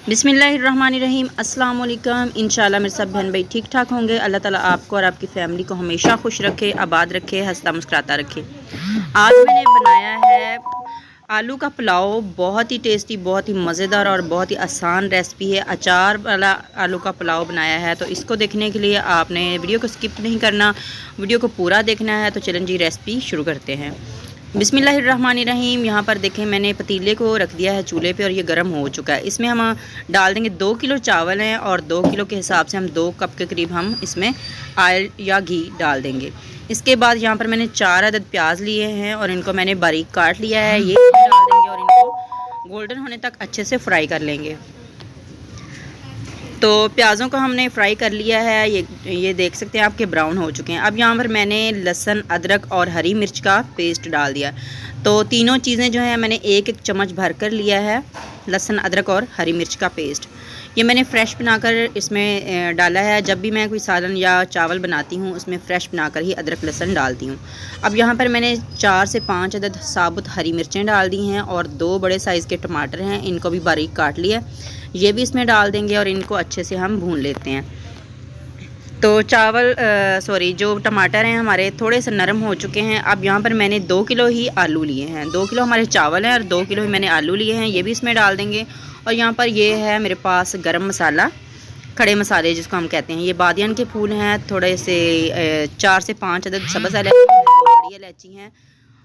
बिस्मिल्लाहिर्रहमानिर्रहीम। अस्सलाम वालेकुम। इंशाल्लाह मेरे सब बहन भाई ठीक ठाक होंगे। अल्लाह ताला आपको और आपकी फ़ैमिली को हमेशा खुश रखे, आबाद रखे, हंसता मुस्कुराता रखे। आज मैंने बनाया है आलू का पुलाव। बहुत ही टेस्टी, बहुत ही मज़ेदार और बहुत ही आसान रेसिपी है। अचार वाला आलू का पुलाव बनाया है। तो इसको देखने के लिए आपने वीडियो को स्किप नहीं करना, वीडियो को पूरा देखना है। तो चलें जी, रेसिपी शुरू करते हैं। बिस्मिल्लाहिर्रहमानिर्रहीम। यहाँ पर देखें, मैंने पतीले को रख दिया है चूल्हे पे और ये गर्म हो चुका है। इसमें हम डाल देंगे 2 किलो चावल हैं और 2 किलो के हिसाब से हम 2 कप के करीब हम इसमें ऑयल या घी डाल देंगे। इसके बाद यहाँ पर मैंने 4 अदद प्याज लिए हैं और इनको मैंने बारीक काट लिया है। ये डाल देंगे और इनको गोल्डन होने तक अच्छे से फ्राई कर लेंगे। तो प्याज़ों को हमने फ्राई कर लिया है। ये देख सकते हैं आपके ब्राउन हो चुके हैं। अब यहाँ पर मैंने लहसुन, अदरक और हरी मिर्च का पेस्ट डाल दिया। तो तीनों चीज़ें जो हैं मैंने एक एक चम्मच भर कर लिया है। लहसुन, अदरक और हरी मिर्च का पेस्ट ये मैंने फ़्रेश बनाकर इसमें डाला है। जब भी मैं कोई सालन या चावल बनाती हूँ उसमें फ़्रेश बनाकर ही अदरक लहसुन डालती हूँ। अब यहाँ पर मैंने 4 से 5 अदद साबुत हरी मिर्चें डाल दी हैं और 2 बड़े साइज़ के टमाटर हैं, इनको भी बारीक काट लिया। ये भी इसमें डाल देंगे और इनको अच्छे से हम भून लेते हैं। तो जो टमाटर हैं हमारे थोड़े से नरम हो चुके हैं। अब यहाँ पर मैंने 2 किलो ही आलू लिए हैं। 2 किलो हमारे चावल हैं और 2 किलो ही मैंने आलू लिए हैं, ये भी इसमें डाल देंगे। और यहाँ पर ये है मेरे पास गरम मसाला, खड़े मसाले जिसको हम कहते हैं। ये बादियान के फूल हैं, थोड़े से 4 से 5 अदद सब्ज़ इलायची हैं, 2 बड़ी इलायची हैं,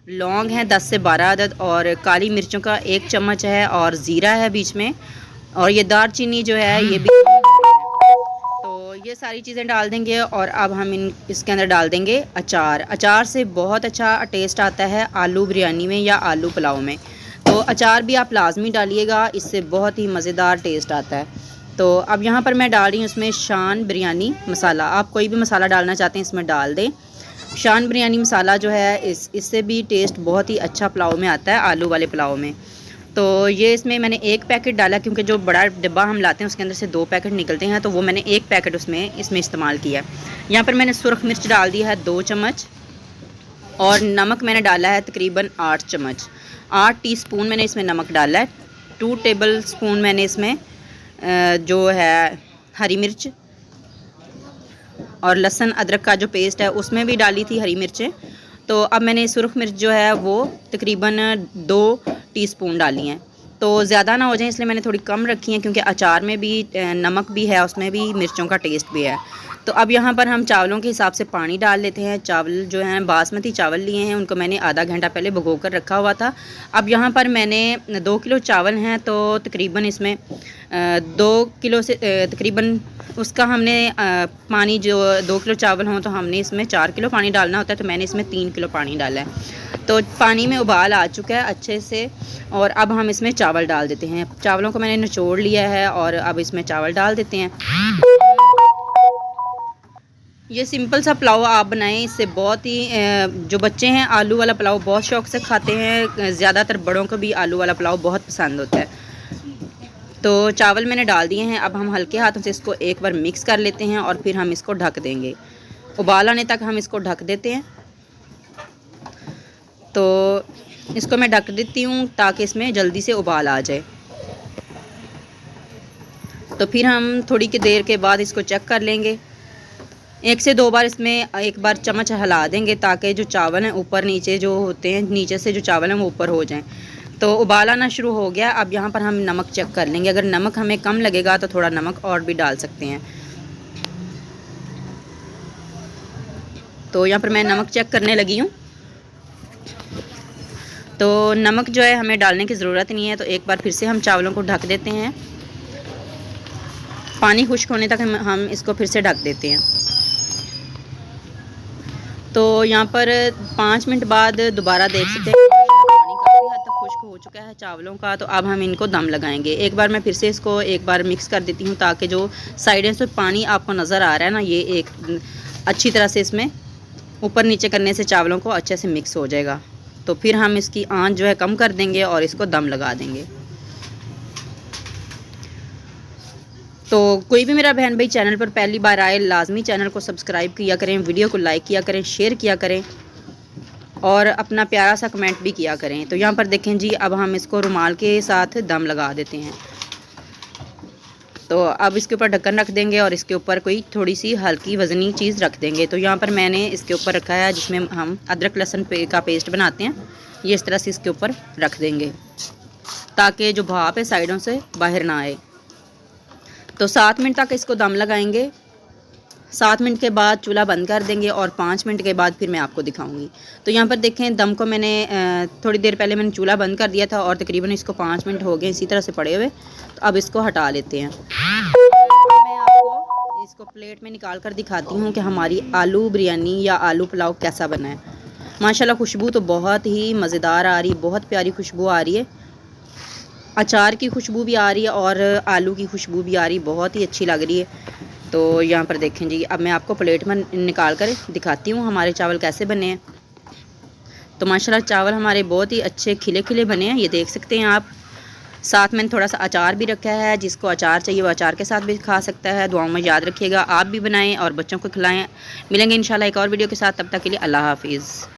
लौंग हैं 10 से 12 अदद और काली मिर्चों का 1 चम्मच है और ज़ीरा है बीच में, और ये दालचीनी जो है ये भी। तो ये सारी चीज़ें डाल देंगे और अब हम इसके अंदर डाल देंगे अचार। अचार से बहुत अच्छा टेस्ट आता है आलू बिरयानी में या आलू पुलाव में। तो अचार भी आप लाजमी डालिएगा, इससे बहुत ही मज़ेदार टेस्ट आता है। तो अब यहाँ पर मैं डाल रही हूँ इसमें शान बिरयानी मसाला। आप कोई भी मसाला डालना चाहते हैं इसमें डाल दें। शान बिरयानी मसाला जो है इससे भी टेस्ट बहुत ही अच्छा पुलाव में आता है, आलू वाले पुलाव में। तो ये इसमें मैंने 1 पैकेट डाला क्योंकि जो बड़ा डिब्बा हम लाते हैं उसके अंदर से 2 पैकेट निकलते हैं, तो वो मैंने 1 पैकेट इसमें इस्तेमाल किया। यहाँ पर मैंने सुरख मिर्च डाल दी है 2 चम्मच और नमक मैंने डाला है तकरीबन 8 चम्मच। 8 टीस्पून मैंने इसमें नमक डाला है। 2 टेबल स्पून मैंने इसमें जो है हरी मिर्च और लहसुन अदरक का जो पेस्ट है उसमें भी डाली थी हरी मिर्चें। तो अब मैंने सुरख मिर्च जो है वो तकरीबन 2 टीस्पून डाली हैं। तो ज़्यादा ना हो जाए इसलिए मैंने थोड़ी कम रखी हैं क्योंकि अचार में भी नमक भी है, उसमें भी मिर्चों का टेस्ट भी है। तो अब यहाँ पर हम चावलों के हिसाब से पानी डाल लेते हैं। चावल जो हैं बासमती चावल लिए हैं, उनको मैंने आधा घंटा पहले भिगो कर रखा हुआ था। अब यहाँ पर मैंने 2 किलो चावल हैं तो तकरीबन इसमें 2 किलो से तकरीबन उसका हमने पानी, जो 2 किलो चावल हों तो हमने इसमें 4 किलो पानी डालना होता है, तो मैंने इसमें 3 किलो पानी डाला है। तो पानी में उबाल आ चुका है अच्छे से और अब हम इसमें चावल डाल देते हैं। चावलों को मैंने निचोड़ लिया है और अब इसमें चावल डाल देते हैं। ये सिंपल सा पुलाव आप बनाएं, इससे बहुत ही जो बच्चे हैं आलू वाला पुलाव बहुत शौक़ से खाते हैं। ज़्यादातर बड़ों को भी आलू वाला पुलाव बहुत पसंद होता है। तो चावल मैंने डाल दिए हैं। अब हम हल्के हाथों से इसको एक बार मिक्स कर लेते हैं और फिर हम इसको ढक देंगे। उबाल आने तक हम इसको ढक देते हैं। तो इसको मैं ढक देती हूँ ताकि इसमें जल्दी से उबाल आ जाए। तो फिर हम थोड़ी की देर के बाद इसको चेक कर लेंगे। 1 से 2 बार इसमें एक बार चम्मच हिला देंगे ताकि जो चावल हैं ऊपर नीचे जो होते हैं, नीचे से जो चावल हैं वो ऊपर हो जाएं। तो उबाल आना शुरू हो गया। अब यहाँ पर हम नमक चेक कर लेंगे। अगर नमक हमें कम लगेगा तो थोड़ा नमक और भी डाल सकते हैं। तो यहाँ पर मैं नमक चेक करने लगी हूँ। तो नमक जो है हमें डालने की ज़रूरत नहीं है। तो एक बार फिर से हम चावलों को ढक देते हैं। पानी खुश्क होने तक हम इसको फिर से ढक देते हैं। तो यहाँ पर 5 मिनट बाद दोबारा देख सकते हैं पानी काफ़ी हद तक खुश्क हो चुका है चावलों का। तो अब हम इनको दम लगाएंगे। एक बार मैं फिर से इसको एक बार मिक्स कर देती हूँ ताकि जो साइडें से पानी आपको नज़र आ रहा है ना, ये एक अच्छी तरह से इसमें ऊपर नीचे करने से चावलों को अच्छे से मिक्स हो जाएगा। तो फिर हम इसकी आंच जो है कम कर देंगे और इसको दम लगा देंगे। तो कोई भी मेरा बहन भाई चैनल पर पहली बार आए, लाजमी चैनल को सब्सक्राइब किया करें, वीडियो को लाइक किया करें, शेयर किया करें और अपना प्यारा सा कमेंट भी किया करें। तो यहाँ पर देखें जी, अब हम इसको रुमाल के साथ दम लगा देते हैं। तो अब इसके ऊपर ढक्कन रख देंगे और इसके ऊपर कोई थोड़ी सी हल्की वज़नी चीज़ रख देंगे। तो यहाँ पर मैंने इसके ऊपर रखा है जिसमें हम अदरक लहसुन का पेस्ट बनाते हैं, ये इस तरह से इसके ऊपर रख देंगे ताकि जो भाप है साइडों से बाहर ना आए। तो 7 मिनट तक इसको दम लगाएंगे। 7 मिनट के बाद चूल्हा बंद कर देंगे और 5 मिनट के बाद फिर मैं आपको दिखाऊंगी। तो यहाँ पर देखें दम को मैंने थोड़ी देर पहले मैंने चूल्हा बंद कर दिया था और तकरीबन इसको 5 मिनट हो गए इसी तरह से पड़े हुए। तो अब इसको हटा लेते हैं। मैं आपको इसको प्लेट में निकाल कर दिखाती हूँ कि हमारी आलू बिरयानी या आलू पुलाव कैसा बना है। माशाल्लाह खुशबू तो बहुत ही मज़ेदार आ रही, बहुत प्यारी खुशबू आ रही है। अचार की खुशबू भी आ रही है और आलू की खुशबू भी आ रही, बहुत ही अच्छी लग रही है। तो यहाँ पर देखें जी, अब मैं आपको प्लेट में निकाल कर दिखाती हूँ हमारे चावल कैसे बने हैं। तो माशाल्लाह चावल हमारे बहुत ही अच्छे खिले खिले बने हैं, ये देख सकते हैं आप। साथ में थोड़ा सा अचार भी रखा है, जिसको अचार चाहिए वो अचार के साथ भी खा सकता है। दुआओं में याद रखिएगा, आप भी बनाएं और बच्चों को खिलाएं। मिलेंगे इंशाल्लाह एक और वीडियो के साथ, तब तक के लिए अल्लाह हाफिज़।